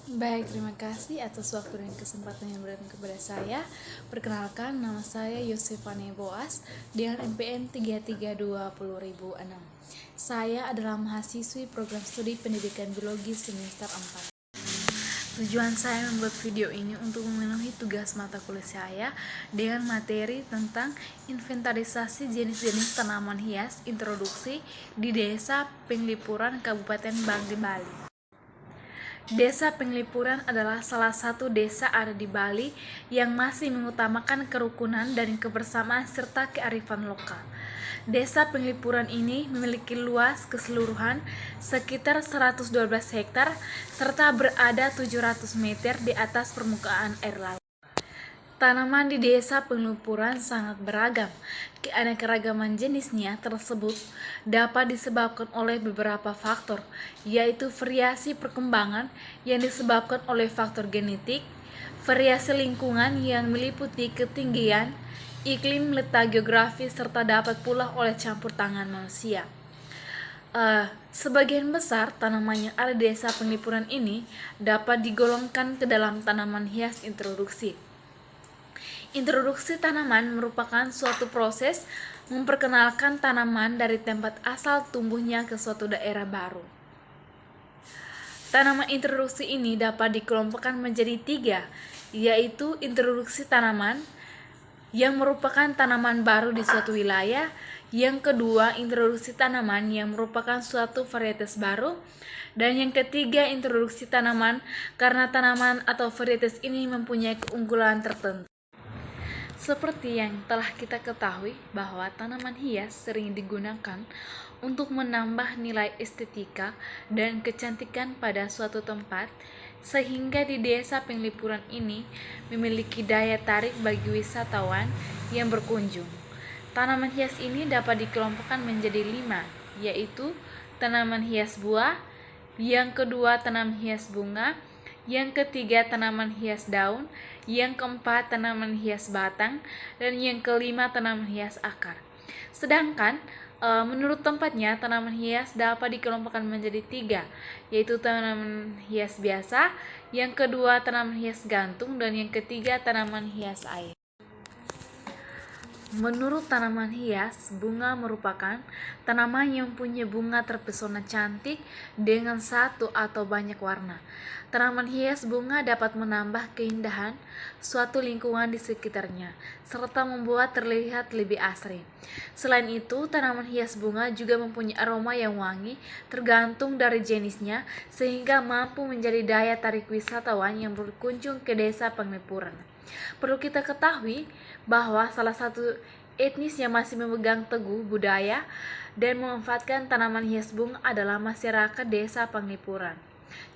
Baik, terima kasih atas waktu dan kesempatan yang diberikan kepada saya. Perkenalkan, nama saya Yosefane Boas dengan NPM 3320.006. Saya adalah mahasiswi program studi pendidikan biologi semester 4. Tujuan saya membuat video ini untuk memenuhi tugas mata kuliah saya dengan materi tentang inventarisasi jenis-jenis tanaman hias introduksi di Desa Penglipuran, Kabupaten Bangli, Bali. Desa Penglipuran adalah salah satu desa ada di Bali yang masih mengutamakan kerukunan dan kebersamaan serta kearifan lokal. Desa Penglipuran ini memiliki luas keseluruhan sekitar 112 hektar serta berada 700 meter di atas permukaan air laut. Tanaman di Desa Penglipuran sangat beragam. Keanekaragaman jenisnya tersebut dapat disebabkan oleh beberapa faktor, yaitu variasi perkembangan yang disebabkan oleh faktor genetik, variasi lingkungan yang meliputi ketinggian, iklim, letak geografis, serta dapat pula oleh campur tangan manusia. Sebagian besar tanaman yang ada di Desa Penglipuran ini dapat digolongkan ke dalam tanaman hias introduksi. Introduksi tanaman merupakan suatu proses memperkenalkan tanaman dari tempat asal tumbuhnya ke suatu daerah baru. Tanaman introduksi ini dapat dikelompokkan menjadi 3, yaitu introduksi tanaman yang merupakan tanaman baru di suatu wilayah. Yang kedua, introduksi tanaman yang merupakan suatu varietas baru. Dan yang ketiga, introduksi tanaman karena tanaman atau varietas ini mempunyai keunggulan tertentu. Seperti yang telah kita ketahui bahwa tanaman hias sering digunakan untuk menambah nilai estetika dan kecantikan pada suatu tempat, sehingga di Desa Penglipuran ini memiliki daya tarik bagi wisatawan yang berkunjung. Tanaman hias ini dapat dikelompokkan menjadi 5, yaitu tanaman hias buah, yang kedua tanaman hias bunga, yang ketiga tanaman hias daun, yang keempat tanaman hias batang, dan yang kelima tanaman hias akar. Sedangkan menurut tempatnya tanaman hias dapat dikelompokkan menjadi 3, yaitu tanaman hias biasa, yang kedua tanaman hias gantung, dan yang ketiga tanaman hias air. Menurut tanaman hias, bunga merupakan tanaman yang punya bunga terpesona cantik dengan satu atau banyak warna. Tanaman hias bunga dapat menambah keindahan suatu lingkungan di sekitarnya, serta membuat terlihat lebih asri. Selain itu, tanaman hias bunga juga mempunyai aroma yang wangi tergantung dari jenisnya, sehingga mampu menjadi daya tarik wisatawan yang berkunjung ke Desa Penglipuran. Perlu kita ketahui bahwa salah satu etnis yang masih memegang teguh budaya dan memanfaatkan tanaman hias bunga adalah masyarakat Desa Penglipuran.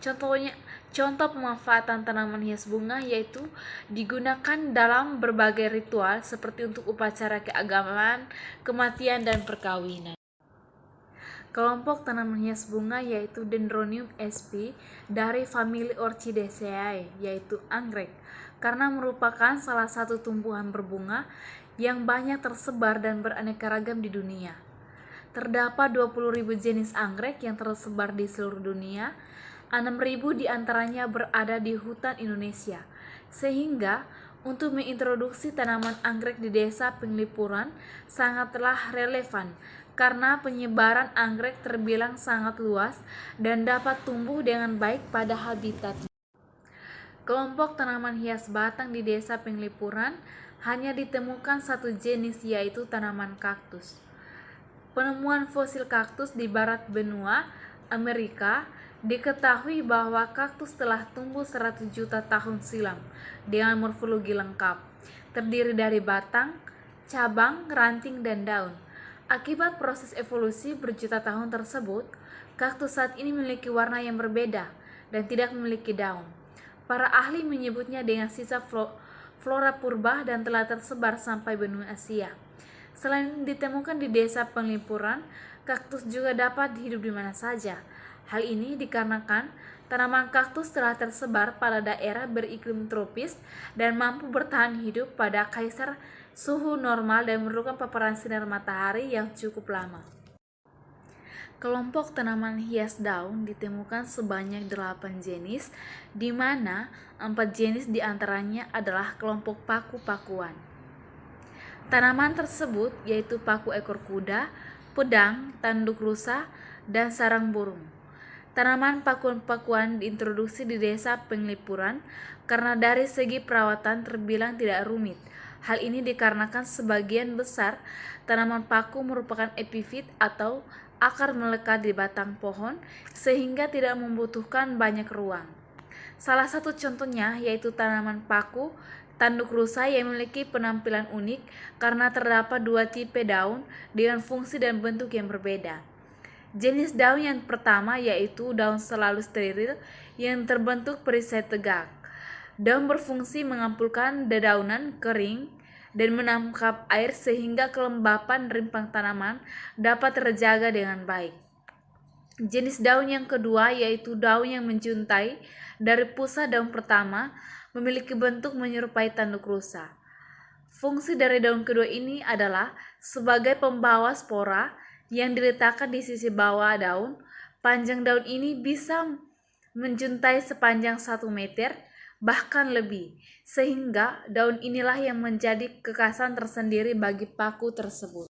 Contoh pemanfaatan tanaman hias bunga yaitu digunakan dalam berbagai ritual seperti untuk upacara keagamaan, kematian, dan perkawinan. Kelompok tanaman hias bunga yaitu Dendronium sp dari famili Orchidaceae, yaitu anggrek, karena merupakan salah satu tumbuhan berbunga yang banyak tersebar dan beraneka ragam di dunia. Terdapat 20.000 jenis anggrek yang tersebar di seluruh dunia. 6.000 diantaranya berada di hutan Indonesia, sehingga untuk mengintroduksi tanaman anggrek di Desa Penglipuran sangatlah relevan karena penyebaran anggrek terbilang sangat luas dan dapat tumbuh dengan baik pada habitatnya. Kelompok tanaman hias batang di Desa Penglipuran hanya ditemukan satu jenis, yaitu tanaman kaktus. Penemuan fosil kaktus di barat benua Amerika diketahui bahwa kaktus telah tumbuh 100 juta tahun silam dengan morfologi lengkap, terdiri dari batang, cabang, ranting, dan daun. Akibat proses evolusi berjuta tahun tersebut, kaktus saat ini memiliki warna yang berbeda dan tidak memiliki daun. Para ahli menyebutnya dengan sisa flora purba dan telah tersebar sampai benua Asia. Selain ditemukan di Desa Penglipuran, kaktus juga dapat hidup di mana saja. Hal ini dikarenakan tanaman kaktus telah tersebar pada daerah beriklim tropis dan mampu bertahan hidup pada kaisar suhu normal dan memerlukan paparan sinar matahari yang cukup lama. Kelompok tanaman hias daun ditemukan sebanyak 8 jenis, di mana 4 jenis diantaranya adalah kelompok paku-pakuan. Tanaman tersebut yaitu paku ekor kuda, pedang, tanduk rusa, dan sarang burung. Tanaman pakuan-pakuan diintroduksi di desa Penglipuran karena dari segi perawatan terbilang tidak rumit. Hal ini dikarenakan sebagian besar tanaman paku merupakan epifit atau akar melekat di batang pohon sehingga tidak membutuhkan banyak ruang. Salah satu contohnya yaitu tanaman paku tanduk rusa yang memiliki penampilan unik karena terdapat 2 tipe daun dengan fungsi dan bentuk yang berbeda. Jenis daun yang pertama yaitu daun selalu steril yang terbentuk perisai tegak. Daun berfungsi mengampulkan dedaunan kering dan menangkap air sehingga kelembapan rimpang tanaman dapat terjaga dengan baik. Jenis daun yang kedua yaitu daun yang menjuntai dari pusat daun pertama, memiliki bentuk menyerupai tanduk rusa. Fungsi dari daun kedua ini adalah sebagai pembawa spora yang diletakkan di sisi bawah daun. Panjang daun ini bisa menjuntai sepanjang 1 meter, bahkan lebih, sehingga daun inilah yang menjadi kekhasan tersendiri bagi paku tersebut.